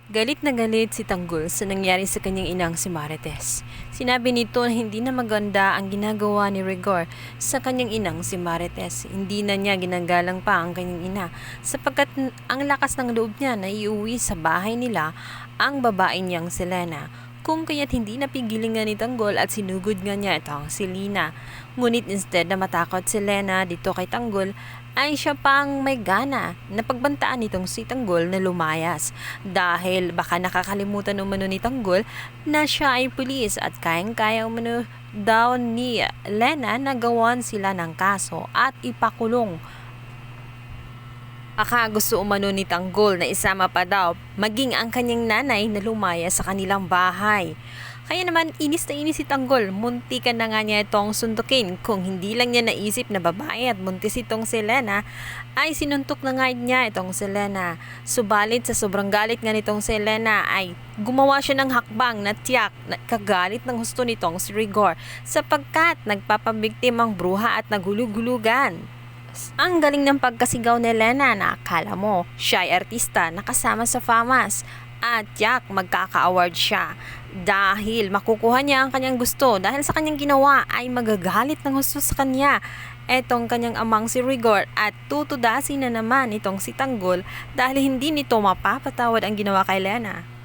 Galit na galit si Tanggol sa nangyari sa kanyang inang si Marites. Sinabi nito na hindi na maganda ang ginagawa ni Rigor sa kanyang inang si Marites. Hindi na niya ginagalang pa ang kanyang ina sapagkat ang lakas ng loob niya na iuwi sa bahay nila ang babae niyang si Lena. Kung kaya't hindi napigilan nga ni Tanggol at sinugod nga niya itong si Lina. Ngunit instead na matakot si Lena dito kay Tanggol, ay siya pang may gana na pagbantaan nitong si Tanggol na lumayas dahil baka nakakalimutan umano ni Tanggol na siya ay pulis at kayang-kaya umano daw ni Lena na gawan sila ng kaso at ipakulong. Baka gusto umano ni Tanggol na isama pa daw maging ang kanyang nanay na lumaya sa kanilang bahay. Kaya naman inis na inis si Tanggol, muntikan na nga niya itong suntukin. Kung hindi lang niya naisip na babae at buntis itong si Lena, ay sinuntok na nga niya itong si Lena. Subalit sa sobrang galit nga nitong si Lena ay gumawa siya ng hakbang na tiyak na kagalit ng husto nitong si Rigor sapagkat nagpapabiktim ang bruha at naghulug-hulugan. Ang galing ng pagkasigaw ni Lena na akala mo siya ay artista nakasama sa FAMAS at yak magkaka-award siya dahil makukuha niya ang kanyang gusto dahil sa kanyang ginawa ay magagalit ng husto sa kanya etong kanyang amang si Rigor at tutudasin na naman itong si Tanggol dahil hindi nito mapapatawad ang ginawa kay Lena.